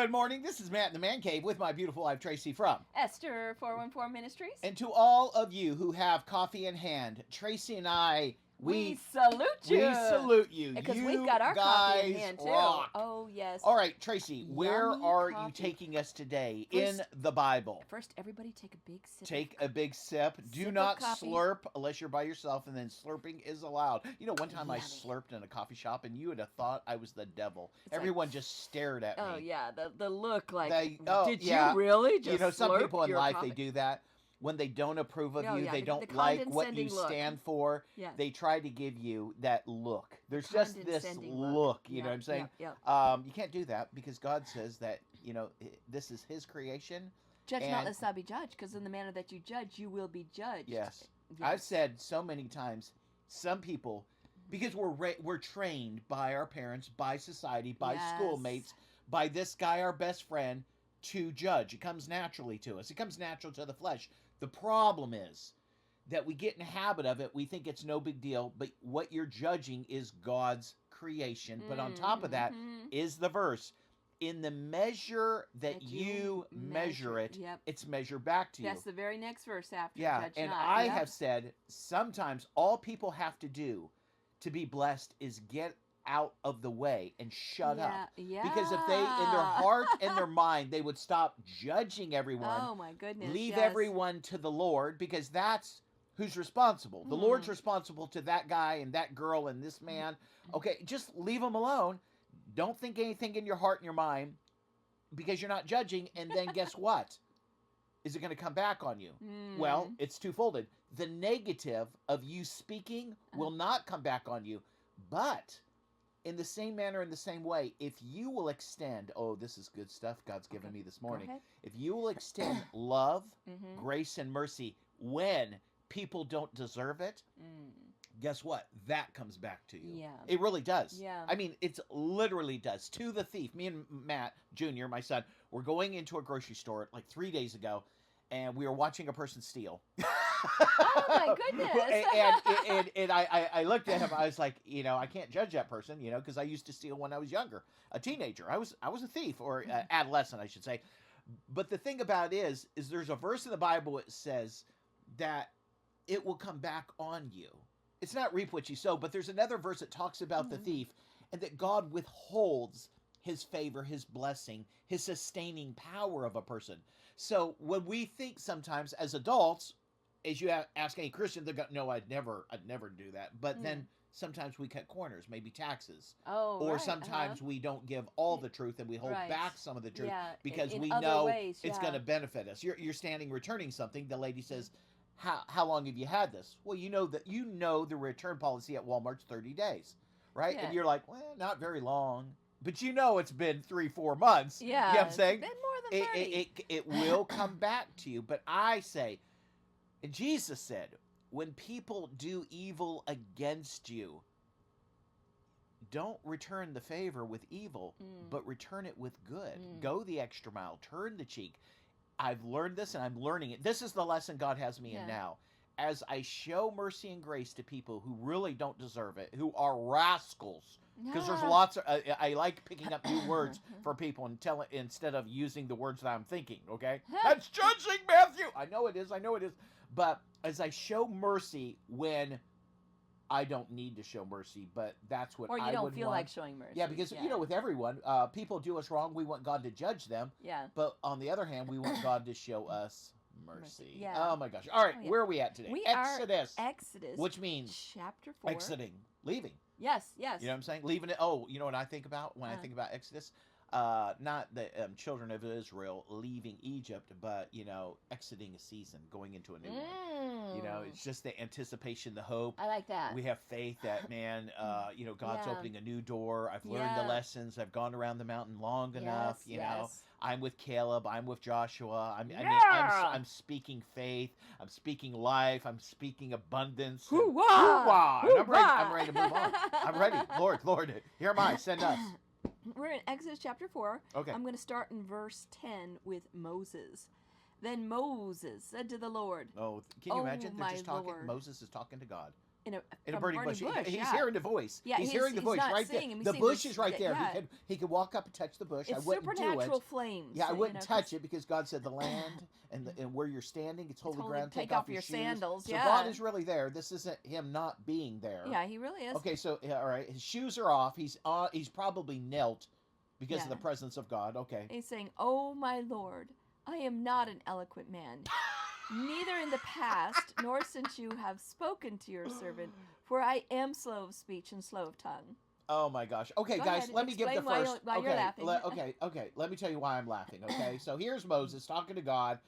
Good morning. This is Matt in the Man Cave with my beautiful wife, Tracy, from Esther 414 Ministries. And to all of you who have coffee in hand, Tracy and I, we salute you. We salute you. Because you we've got our coffee in hand, too. Rock. Oh, yes. All right, Tracy, where are coffee. you taking us today in the Bible? First, everybody take a big sip. Take a big sip. Do not slurp unless you're by yourself, and then slurping is allowed. You know, one time I slurped in a coffee shop, and you would have thought I was the devil. Everyone just stared at me. Oh, yeah, the look like, did you really just You know, some people in life, coffee? they do that. When they don't approve of you, they don't the like what you look. stand for, they try to give you that look. There's just this look, you know what I'm saying? You can't do that because God says that, you know, this is His creation. Judge not lest thou be judged, because in the manner that you judge, you will be judged. Yes. I've said so many times, some people, because we're trained by our parents, by society, by schoolmates, by this guy, our best friend, to judge. It comes naturally to us. It comes natural to the flesh. The problem is that we get in the habit of it. We think it's no big deal, but what you're judging is God's creation. But on top of that is the verse, in the measure that you measure it, it's measured back to you. That's the very next verse after. Judge and not. I have said sometimes all people have to do to be blessed is get out of the way and shut up. Because if they, in their heart and their mind, they would stop judging everyone. Oh my goodness. Leave everyone to the Lord, because that's who's responsible. The Lord's responsible to that guy and that girl and this man. Okay, just leave them alone. Don't think anything in your heart and your mind, because you're not judging. And then guess what? Is it going to come back on you? Well, it's twofolded. The negative of you speaking will not come back on you, but in the same manner, in the same way, if you will extend, this is good stuff God's given me this morning. If you will extend love, grace, and mercy when people don't deserve it, guess what? That comes back to you. Yeah. It really does. Yeah. I mean, it literally does. To the thief. Me and Matt Jr., my son, were going into a grocery store like 3 days ago, and we were watching a person steal. Oh my goodness! and I looked at him. I was like, you know, I can't judge that person, you know, because I used to steal when I was younger, a teenager. I was a thief, or adolescent, I should say. But the thing about it is there's a verse in the Bible that says that it will come back on you. It's not reap what you sow, but there's another verse that talks about the thief, and that God withholds His favor, His blessing, His sustaining power of a person. So when we think sometimes as adults, as you ask any Christian, they go, "No, I'd never do that." But then sometimes we cut corners, maybe taxes, or sometimes we don't give all the truth and we hold back some of the truth because we know it's going to benefit us. You're standing returning something. The lady says, "How long have you had this?" Well, you know the return policy at Walmart's 30 days, right? And you're like, "Well, not very long." But you know it's been 3-4 months. Yeah, you know what I'm saying? It's been more than 30. It will come back to you. But I say, Jesus said, when people do evil against you, don't return the favor with evil, but return it with good. Go the extra mile. Turn the cheek. I've learned this, and I'm learning it. This is the lesson God has me in now. As I show mercy and grace to people who really don't deserve it, who are rascals, because there's lots of, I like picking up new words for people and instead of using the words that I'm thinking, okay? That's judging, Matthew! I know it is. But as I show mercy when I don't need to show mercy, but that's what I would want. Or you don't feel like showing mercy. Yeah, because, you know, with everyone, people do us wrong. We want God to judge them. Yeah. But on the other hand, we want God to show us mercy. Yeah. Oh, my gosh. All right, where are we at today? Exodus. Exodus. Which means chapter 4. Exiting. Leaving. Yes. You know what I'm saying? Leaving it. Oh, you know what I think about when I think about Exodus? Not the children of Israel leaving Egypt, but, you know, exiting a season, going into a new one. You know, it's just the anticipation, the hope. I like that. We have faith that, man, you know, God's opening a new door. I've learned the lessons. I've gone around the mountain long enough. You know, I'm with Caleb. I'm with Joshua. I'm speaking faith. I'm speaking life. I'm speaking abundance. Hoo-wah! I'm ready to move on. I'm ready. Lord, here am I. Send us. We're in Exodus chapter 4. Okay. I'm going to start in verse 10 with Moses. Then Moses said to the Lord. Oh, can you imagine? They're just talking. Lord. Moses is talking to God. in a In a burning bush. He's yeah. hearing the voice. Yeah, he's hearing the voice not right there. seeing him, he's The seeing bush this- is right there. yeah. He could walk up and touch the bush. It's I wouldn't supernatural do it. flames. Yeah, I you wouldn't know, touch 'cause it because God said the land and where you're standing, it's holy holy, ground. take off off your shoes. sandals, So yeah. God is really there. This isn't him not being there. Yeah, he really is. Okay, so all right, his shoes are off. He's probably knelt because of Yeah. the presence of God. Okay. He's saying, "Oh my Lord, I am not an eloquent man, neither in the past nor since you have spoken to your servant, for I am slow of speech and slow of tongue." Oh my gosh. Okay, Go guys, ahead, let me give the explain why first. why you're laughing. Okay. Let me tell you why I'm laughing. Okay, so here's Moses talking to God,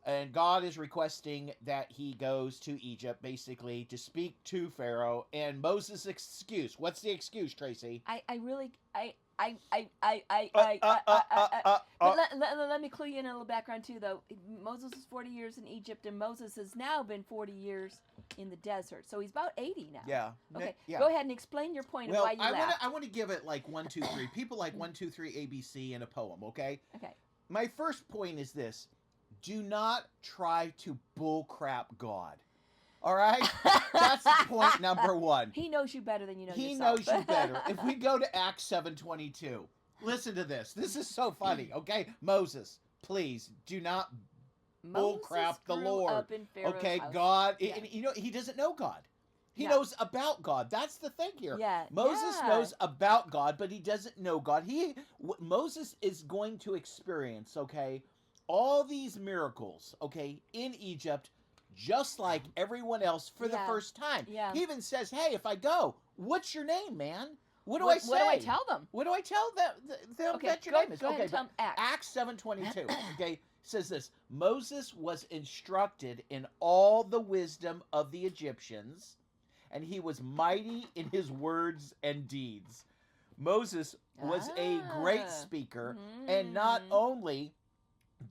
and God is requesting that he goes to Egypt, basically to speak to Pharaoh. And Moses' excuse. What's the excuse, Tracy? But let me clue you in a little background too, though. Moses was 40 years in Egypt, and Moses has now been 40 years in the desert, so he's about 80 now. Yeah. Okay. Yeah. Go ahead and explain your point of Well, why you laugh. I want to give it like 1, 2, 3. People like 1, 2, 3 ABC in a poem. Okay. Okay. My first point is this: do not try to bullcrap God. All right, that's point number 1. He knows you better than you know He yourself. knows you better. If we go to Acts 7:22, listen to this. This is so funny. Okay, Moses, please do not bullcrap the grew Lord. up in Pharaoh's Okay, house. God. Yeah. And, you know, he doesn't know God. He Yeah. knows about God. That's the thing here. Yeah. Moses yeah. knows about God, but he doesn't know God. Moses is going to experience, okay, all these miracles, okay, in Egypt, just like everyone else for the Yeah. first time. Yeah. He even says, "Hey, if I go, what's your name, man? What do I say? What do I tell them? What do I tell them? Okay, That your go, name is go ahead okay." and tell them Acts. Acts 7:22, okay, says this: Moses was instructed in all the wisdom of the Egyptians, and he was mighty in his words and deeds. Moses was a great Ah. speaker, and not Mm. only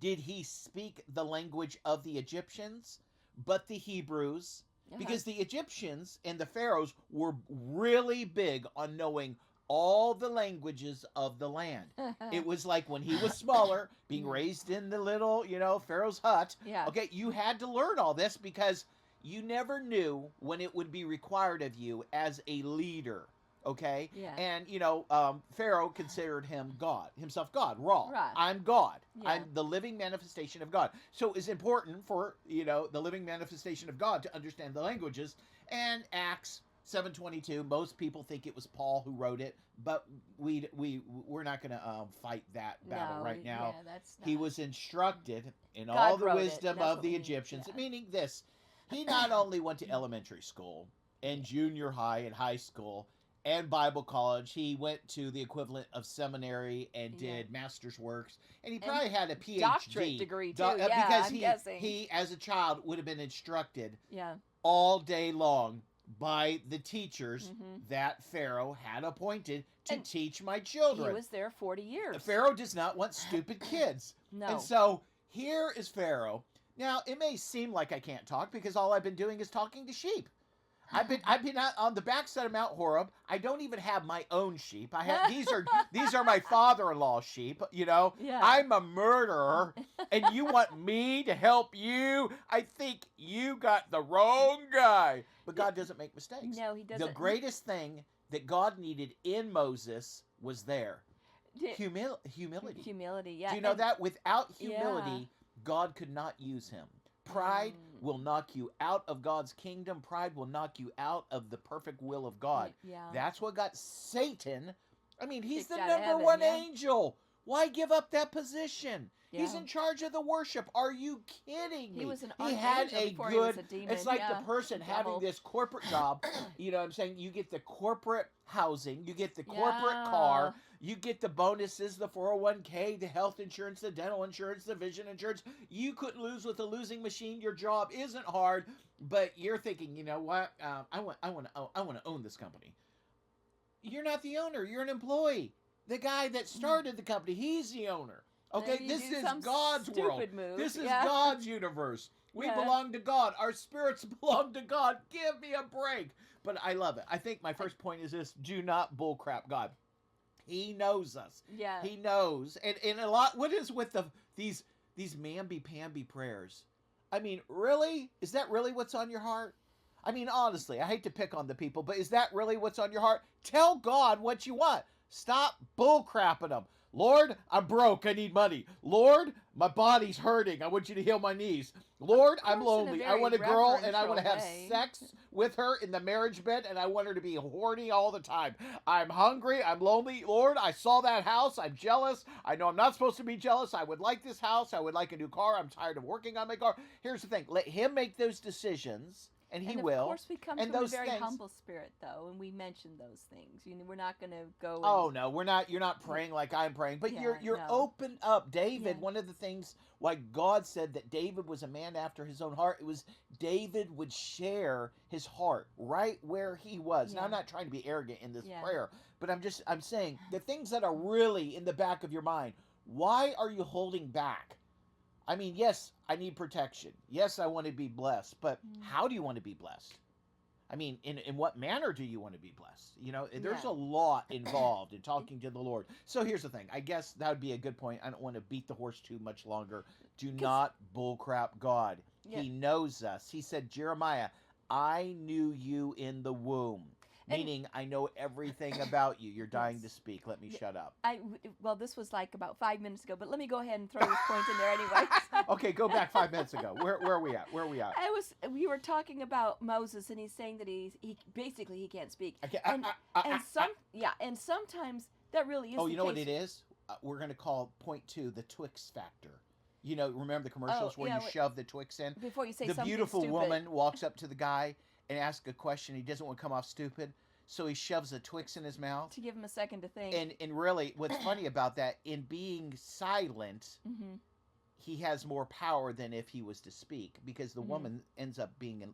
did he speak the language of the Egyptians, but the Hebrews, Uh-huh. because the Egyptians and the pharaohs were really big on knowing all the languages of the land. It was like when he was smaller, being raised in the little, Pharaoh's hut. Yeah. Okay, you had to learn all this because you never knew when it would be required of you as a leader. Okay? Yeah. And, Pharaoh considered himself God, Ra. Right. I'm God. Yeah. I'm the living manifestation of God. So it's important for, the living manifestation of God to understand the languages. And Acts 7:22, most people think it was Paul who wrote it, but we're not going to fight that battle right now. Yeah, that's He not- was instructed in God all the wrote it. wisdom That's of what the we need. Egyptians, Yeah. meaning this: he not only went to elementary school and junior high and high school and Bible college, he went to the equivalent of seminary and Yeah. did master's works, and he And probably had a PhD. doctorate degree, too. Yeah, because I'm guessing. he, as a child, would have been instructed Yeah. all day long by the teachers Mhm. that Pharaoh had appointed to And teach my He children. was there 40 years. Pharaoh does not want stupid kids. No. And so here is Pharaoh. Now, it may seem like I can't talk because all I've been doing is talking to sheep. I've been out on the backside of Mount Horeb. I don't even have my own sheep. I have these are my father-in-law's sheep, Yeah. I'm a murderer and you want me to help you? I think you got the wrong guy. But God doesn't make mistakes. No, he doesn't. The greatest thing that God needed in Moses was there. Humility. Humility, yeah. Do you know and- that? Without humility, God could not use him. Pride will knock you out of God's kingdom. Pride will knock you out of the perfect will of God. Yeah. That's what got Satan. I mean, he's Kicked the out of number heaven, one yeah. angel. Why give up that position? He's Yeah. in charge of the worship. Are you kidding me? He was an He had archangel a before he was good. a demon. It's like yeah. the person having Devil. this corporate job. You know what I'm saying? You get the corporate housing, you get the corporate Yeah. car, you get the bonuses, the 401k, the health insurance, the dental insurance, the vision insurance. You couldn't lose with a losing machine. Your job isn't hard, but you're thinking, you know what? I want to own this company. You're not the owner. You're an employee. The guy that started the company, he's the owner. Okay, Then you this do is some God's stupid world. move. This is Yeah. God's universe. We Yeah. belong to God. Our spirits belong to God. Give me a break. But I love it. I think my first point is this: do not bullcrap God. He knows us. Yeah. He knows. And a lot. What is with these mamby-pamby prayers? I mean, really? Is that really what's on your heart? I mean, honestly, I hate to pick on the people, but is that really what's on your heart? Tell God what you want. Stop bull crapping them. Lord, I'm broke. I need money. Lord, my body's hurting. I want you to heal my knees. Lord, I'm course, in a lonely. I very want a girl and I want to have reverential way. sex with her in the marriage bed and I want her to be horny all the time. I'm hungry. I'm lonely. Lord, I saw that house. I'm jealous. I know I'm not supposed to be jealous. I would like this house. I would like a new car. I'm tired of working on my car. Here's the thing. Let him make those decisions. And he And of will. course, we come And from a those very things. humble spirit, though, and we mention those things. We're not going to go. And, Oh no, we're not. You're not praying like I'm praying, but Yeah, you're no. open up, David. Yeah. One of the things why God said that David was a man after his own heart, it was David would share his heart right where he was. Now Yeah. I'm not trying to be arrogant in this Yeah. prayer, but I'm saying the things that are really in the back of your mind. Why are you holding back? I mean, yes, I need protection. Yes, I want to be blessed, but how do you want to be blessed? I mean, in what manner do you want to be blessed? There's Yeah. a lot involved in talking to the Lord. So here's the thing. I guess that would be a good point. I don't want to beat the horse too much longer. Do not bullcrap God. Yeah. He knows us. He said, Jeremiah, I knew you in the womb. Meaning, I know everything about you. You're dying to speak. Let me shut up. Well, this was like about 5 minutes ago, but let me go ahead and throw this point in there anyway. Okay, go back 5 minutes ago. Where are we at? Where are we at? We were talking about Moses, and he's saying that he basically he can't speak. Okay, And sometimes that really is. Oh, the you know case. what it is? We're going to call point 2 the Twix factor. Remember the commercials where you shove the Twix in? Before you say the something beautiful stupid. woman walks up to the guy and asks a question. He doesn't want to come off stupid, so he shoves a Twix in his mouth. To give him a second to think. And really, what's funny about that, in being silent, he has more power than if he was to speak, because the woman ends up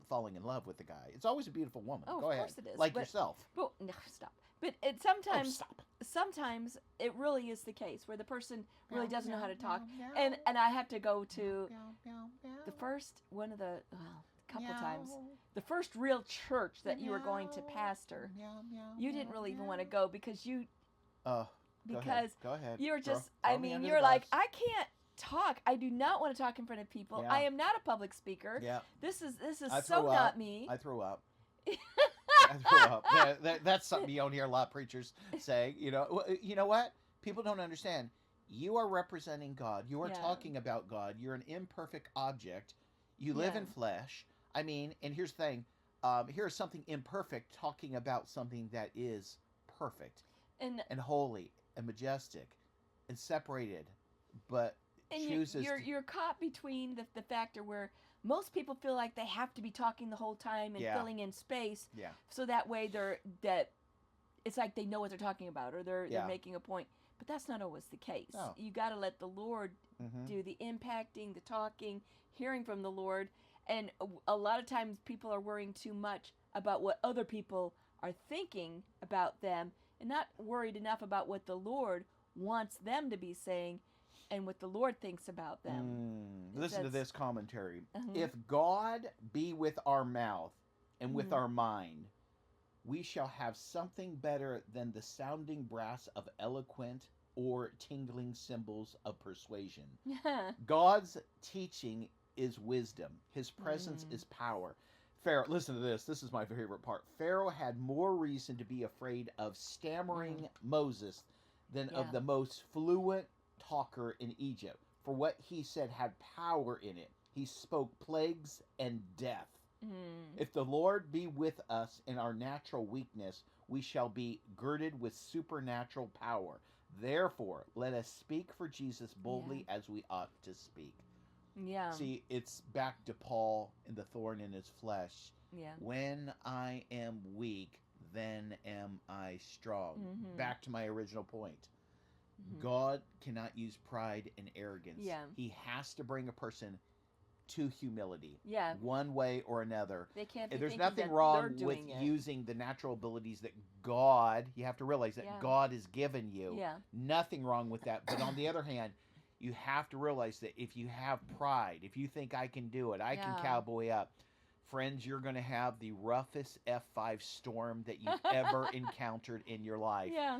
falling in love with the guy. It's always a beautiful woman. Oh, Go of ahead. course it is. Like yourself. But no, stop. But sometimes, stop. sometimes it really is the case where the person really doesn't know how to talk, and I have to go to the first one of the couple times, the first real church that you were going to pastor. You didn't really even want to go because you. Go ahead. You're just. Throw me under You're the like, bus. I can't talk. I do not want to talk in front of people. Yeah. I am not a public speaker. Yeah. This is I so threw not up. me. I threw up. I threw up. That's something you don't hear a lot of preachers say. You know what? People don't understand. You are representing God. You are talking about God. You're an imperfect object. You live in flesh. I mean, and here's the thing. Here's something imperfect talking about something that is perfect and holy and majestic and separated, but chooses. You're caught between the factor where most people feel like they have to be talking the whole time and filling in space. Yeah. So that way it's like they know what they're talking about, or they're making a point. But that's not always the case. No. You got to let the Lord do the impacting, the talking, hearing from the Lord. And a lot of times people are worrying too much about what other people are thinking about them and not worried enough about what the Lord wants them to be saying and what the Lord thinks about them. Listen to this commentary. If God be with our mouth and with our mind, we shall have something better than the sounding brass of eloquent or tingling cymbals of persuasion. God's teaching is wisdom. His presence is power. Pharaoh, listen to this. This is my favorite part. Pharaoh had more reason to be afraid of stammering Moses than of the most fluent talker in Egypt. For what he said had power in it. He spoke plagues and death. If the Lord be with us in our natural weakness, we shall be girded with supernatural power. Therefore, let us speak for Jesus boldly as we ought to speak. Yeah. See, it's back to Paul and the thorn in his flesh. Yeah. When I am weak, then am I strong. Back to my original point. God cannot use pride and arrogance. Yeah. He has to bring a person to humility. Yeah. One way or another. They can't be There's thinking nothing that wrong they're with doing it. using the natural abilities that God, you have to realize that God has given you. Yeah. Nothing wrong with that. But on the other hand, you have to realize that if you have pride, if you think I can do it, I can cowboy up, friends, you're going to have the roughest F5 storm that you've ever encountered in your life. Yeah.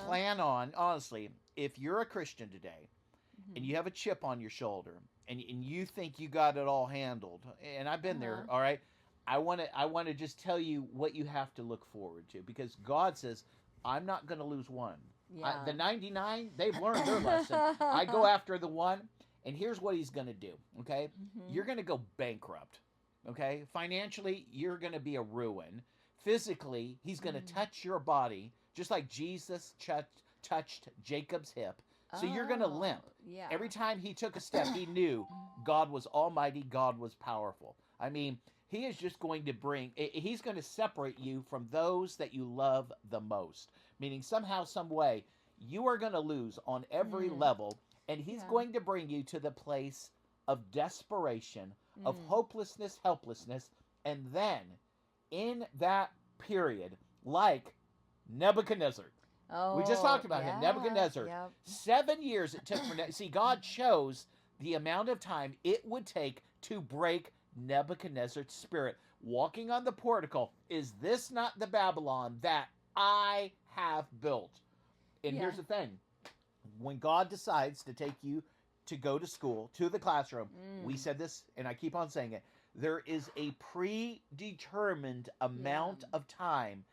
Plan on, honestly, if you're a Christian today and you have a chip on your shoulder and you think you got it all handled, and I've been there, all right, I want to just tell you what you have to look forward to, because God says, I'm not going to lose one. Yeah. The 99, they've learned their lesson. I go after the one, and here's what he's going to do, okay? You're going to go bankrupt, okay? Financially, you're going to be a ruin. Physically, he's going to touch your body, just like Jesus touched Jacob's hip. So you're going to limp. Yeah. Every time he took a step, he knew God was almighty, God was powerful. I mean, he is just going to he's going to separate you from those that you love the most. Meaning somehow, some way, you are going to lose on every level, and he's going to bring you to the place of desperation, of hopelessness, helplessness, and then in that period, like Nebuchadnezzar. Oh, We just talked about him, Nebuchadnezzar. Yep. 7 years it took for see, God chose the amount of time it would take to break Nebuchadnezzar's spirit. Walking on the portico, is this not the Babylon that I have built? And here's the thing. When God decides to take you to go to school, to the classroom, we said this, and I keep on saying it, there is a predetermined amount of time.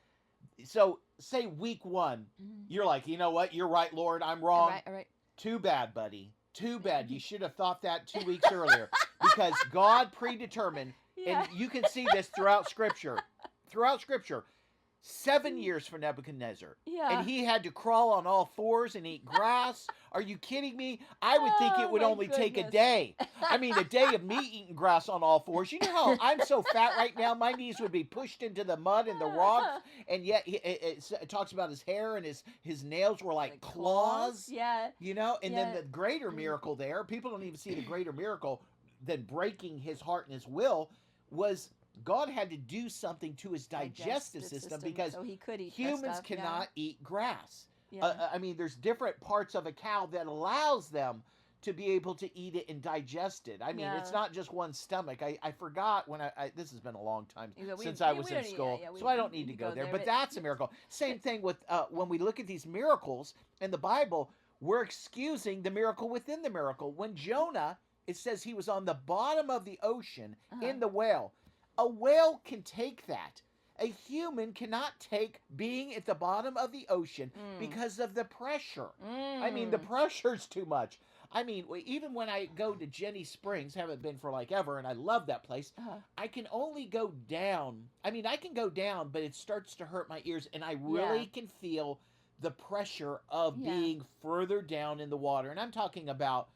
So, say week 1, you're like, you know what? You're right, Lord. I'm wrong. All right. Too bad, buddy. Too bad. You should have thought that 2 weeks earlier, because God predetermined, and you can see this throughout Scripture. 7 years for Nebuchadnezzar. Yeah. And he had to crawl on all fours and eat grass. Are you kidding me? I would think it would only take a day. I mean, a day of me eating grass on all fours. You know how I'm so fat right now, my knees would be pushed into the mud and the rocks. And yet it talks about his hair, and his nails were like claws. Yeah. You know? And then the greater miracle there, people don't even see the greater miracle than breaking his heart and his will, was God had to do something to his digestive system because so he could eat humans cannot eat grass. Yeah. I mean, there's different parts of a cow that allows them to be able to eat it and digest it. I mean, it's not just one stomach. I forgot when this has been a long time since I was in school, so I don't need to go there. But that's a miracle. Same thing with when we look at these miracles in the Bible, we're excusing the miracle within the miracle. When Jonah, it says he was on the bottom of the ocean in the whale. A whale can take that. A human cannot take being at the bottom of the ocean because of the pressure. I mean, the pressure's too much. I mean, even when I go to Jenny Springs, haven't been for like ever, and I love that place, I can only go down. I mean, I can go down, but it starts to hurt my ears, and I really can feel the pressure of being further down in the water. And I'm talking about,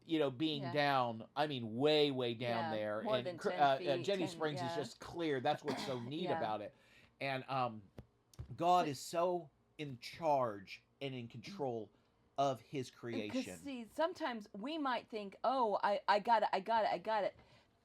you know, being down, I mean, way, way down there. More and than 10 feet, Jenny 10, Springs is just clear. That's what's so neat about it. And God is so in charge and in control of his creation. Because, see, sometimes we might think, oh, I got it.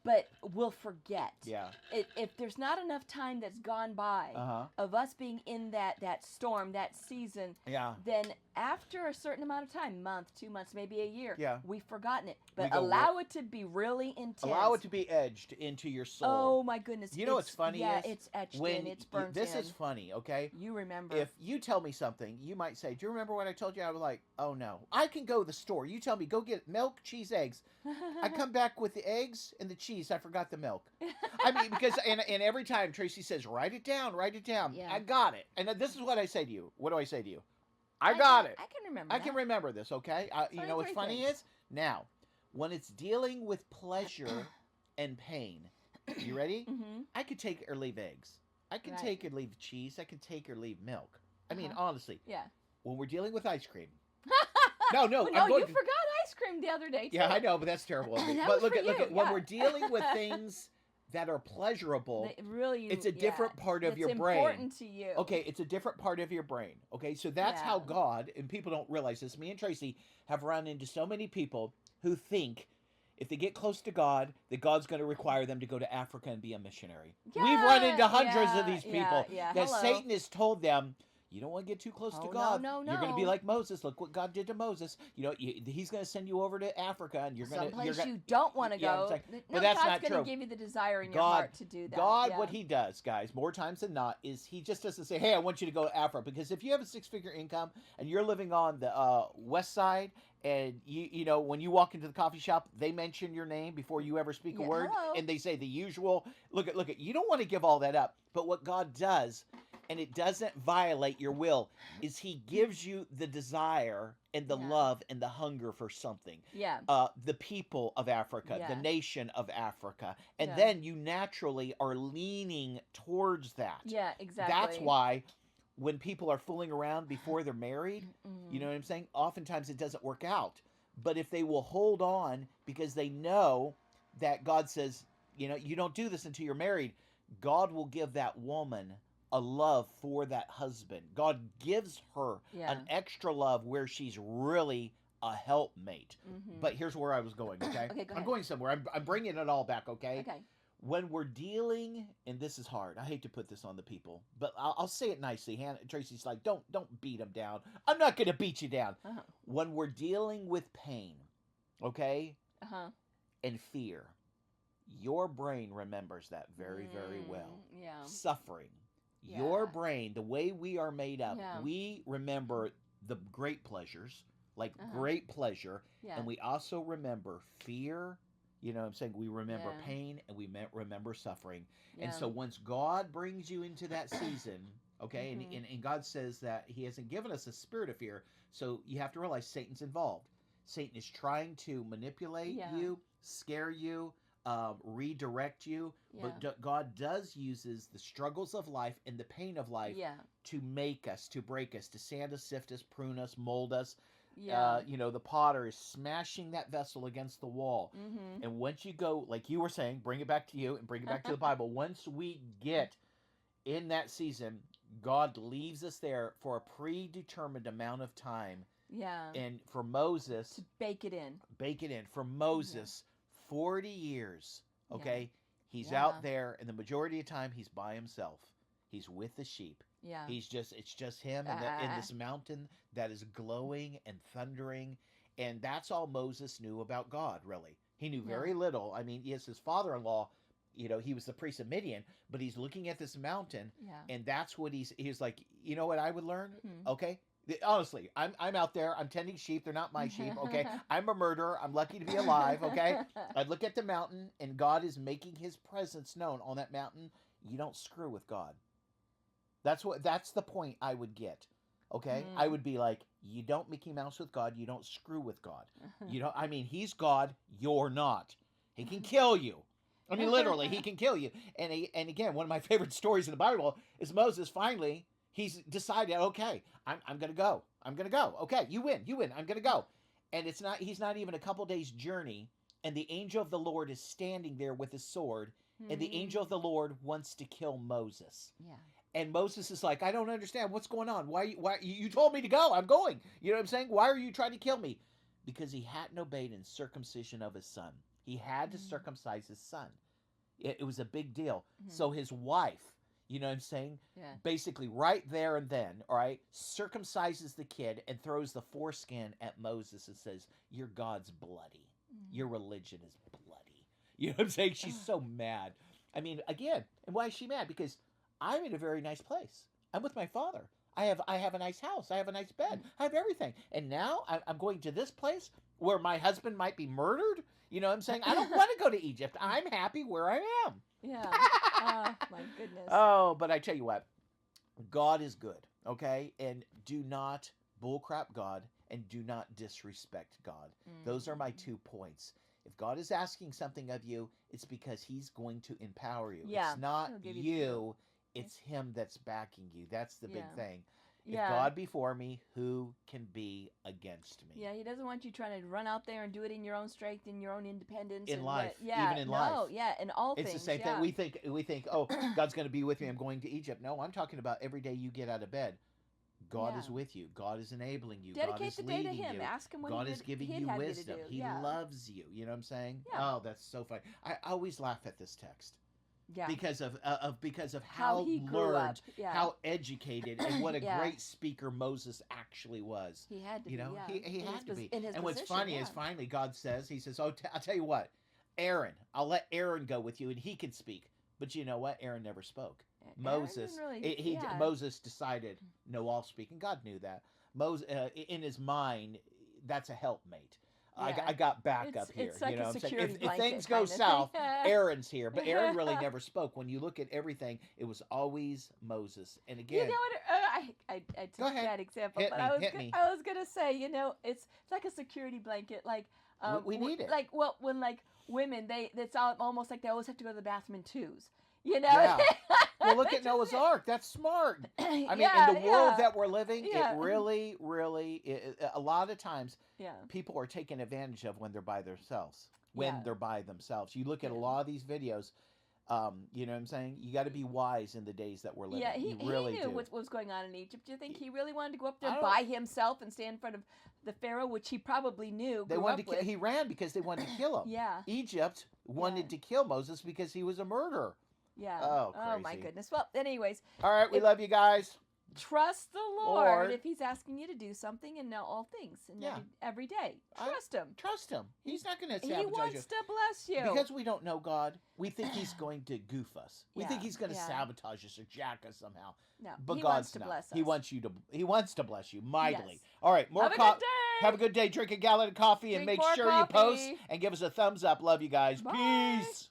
But we'll forget. Yeah. If there's not enough time that's gone by of us being in that storm, that season, then after a certain amount of time, month, 2 months, maybe a year, we've forgotten it. But allow it to be really intense. Allow it to be edged into your soul. Oh, my goodness. You know what's funny is? It's etched in, it's burnt This in. is funny, okay? You remember. If you tell me something, you might say, do you remember what I told you? I was like, oh, no. I can go to the store. You tell me, go get milk, cheese, eggs. I come back with the eggs and the cheese. I forgot the milk. I mean, because, and every time Tracy says, write it down. Yeah. I got it. And this is what I say to you. What do I say to you? I got it. I can remember I can remember this, okay? You know what's funny is? Now, when it's dealing with pleasure and pain, you ready? I could take or leave eggs. I can take or leave cheese. I can take or leave milk. I mean, honestly. Yeah. When we're dealing with ice cream. No, you forgot ice cream the other day, too. Yeah, I know, but that's terrible of me. But look at when we're dealing with things that are pleasurable, it's a different part of your brain. It's important to you. Okay, it's a different part of your brain. Okay, so that's how God, and people don't realize this, me and Tracy have run into so many people who think if they get close to God, that God's going to require them to go to Africa and be a missionary. Yeah, We've run into hundreds of these people that Hello. Satan has told them, you don't want to get too close to God. No. You're going to be like Moses. Look what God did to Moses. You know, he's going to send you over to Africa, and you're going to someplace you don't want to go. But that's God's not true. God's going to give you the desire in your heart to do that. God, what he does, guys, more times than not, is he just doesn't say, hey, I want you to go to Africa. Because if you have a 6-figure income and you're living on the west side And you know, when you walk into the coffee shop, they mention your name before you ever speak a word, Hello. and they say the usual. Look at. You don't want to give all that up, but what God does, and it doesn't violate your will, is He gives you the desire and the love and the hunger for something. Yeah. The people of Africa, the Yeah. nation of Africa, and Yeah. then you naturally are leaning towards that. Yeah, exactly. That's why when people are fooling around before they're married, you know what I'm saying? Oftentimes it doesn't work out. But if they will hold on because they know that God says, you know, you don't do this until you're married, God will give that woman a love for that husband. God gives her an extra love where she's really a helpmate. But here's where I was going, okay? Okay, go I'm ahead. going somewhere. I'm bringing it all back, okay? Okay. When we're dealing, and this is hard, I hate to put this on the people, but I'll say it nicely. Tracy's like, don't beat them down. I'm not going to beat you down. When we're dealing with pain, okay, and fear, your brain remembers that very, very well. Yeah. Suffering, your brain, the way we are made up, we remember the great pleasures, like great pleasure, and we also remember fear. You know what I'm saying? We remember pain and we remember suffering. And so once God brings you into that season, okay, and God says that He hasn't given us a spirit of fear, so you have to realize Satan's involved. Satan is trying to manipulate you, scare you, redirect you, but God does uses the struggles of life and the pain of life to make us, to break us, to sand us, sift us, prune us, mold us. You know, the potter is smashing that vessel against the wall. And once you go, like you were saying, bring it back to you and bring it back to the Bible. Once we get in that season, God leaves us there for a predetermined amount of time. And for Moses, to bake it in. For Moses, 40 years, okay? He's out there, and the majority of the time, he's by himself. He's with the sheep. It's just him in this mountain that is glowing and thundering. And that's all Moses knew about God, really. He knew very little. I mean, yes, his father-in-law, you know, he was the priest of Midian, but he's looking at this mountain, and that's what he's like, you know what I would learn? Okay? Honestly, I'm out there. I'm tending sheep. They're not my sheep, okay? I'm a murderer. I'm lucky to be alive, okay? I look at the mountain, and God is making His presence known on that mountain. You don't screw with God. That's the point I would get, okay? I would be like, you don't Mickey Mouse with God. You don't screw with God. You know, I mean, He's God. You're not. He can kill you. I mean, literally, He can kill you. And again, one of my favorite stories in the Bible is Moses finally. He's decided, okay, I'm going to go. I'm going to go. Okay, you win. I'm going to go. And he's not even a couple days journey, and the angel of the Lord is standing there with his sword, and the angel of the Lord wants to kill Moses. And Moses is like, I don't understand what's going on. Why you told me to go. I'm going. You know what I'm saying? Why are you trying to kill me? Because he hadn't obeyed in circumcision of his son. He had to circumcise his son. It was a big deal. So his wife, you know what I'm saying? Basically, right there and then, all right, circumcises the kid and throws the foreskin at Moses and says, your God's bloody. Your religion is bloody. You know what I'm saying? She's so mad. I mean, again, and why is she mad? Because I'm in a very nice place. I'm with my father. I have a nice house. I have a nice bed. I have everything. And now I'm going to this place where my husband might be murdered. You know what I'm saying? I don't want to go to Egypt. I'm happy where I am. Oh, my goodness. Oh, but I tell you what, God is good, okay? And do not bullcrap God and do not disrespect God. Those are my 2 points. If God is asking something of you, it's because He's going to empower you. It's not you, it's Him that's backing you. That's the big thing. If God be for me, who can be against me? Yeah, He doesn't want you trying to run out there and do it in your own strength, in your own independence. In life, even in life. In all it's things. It's the same thing. We think, oh, God's going to be with me. I'm going to Egypt. No, I'm talking about every day you get out of bed. God is with you. God is enabling you. Dedicate God is the day leading to Him. you. Ask Him what God is giving you wisdom. He loves you. You know what I'm saying? Oh, that's so funny. I always laugh at this text. Because of how he grew learned, up. how educated, and what a great speaker Moses actually was. He had to be. He had to be. And what's funny is finally God says, He says, "Oh, I'll tell you what, Aaron, I'll let Aaron go with you, and he can speak." But you know what? Aaron never spoke. Moses, Moses decided, no, I'll speak, and God knew that. Moses, in his mind, that's a helpmate. Yeah. I got backup here. It's like you know a what I'm saying? security If blanket things go kind of south, thing. Aaron's here. But Aaron really never spoke. When you look at everything, it was always Moses. And You again, know what? I Go took ahead. that example, Hit but me, hit me. I was gonna say, you know, it's like a security blanket. Like we need it. Like when like women, it's almost like they always have to go to the bathroom in twos. You know. Yeah. Well, look at Noah's Ark. That's smart. I mean, in the world that we're living, it really, a lot of times, people are taken advantage of when they're by themselves. You look at a lot of these videos. You know what I'm saying? You got to be wise in the days that we're living. Yeah, he really knew do. what was going on in Egypt. Do you think he really wanted to go up there by himself and stand in front of the Pharaoh, which he probably knew? He ran because they wanted to kill him. Yeah. Egypt wanted to kill Moses because he was a murderer. Yeah. Oh, oh my goodness. Well, anyways. All right, we love you guys. Trust the Lord if He's asking you to do something and know all things and every day. Trust Him. Trust Him. He's not going to sabotage you. He wants to bless you. Because we don't know God, we think He's going to goof us. We think He's going to sabotage us or jack us somehow. No, but He God's wants to not. bless us. He wants to bless you mightily. Yes. All right, more Have a good day. Have a good day. Drink a gallon of coffee and make sure you post and give us a thumbs up. Love you guys. Bye. Peace.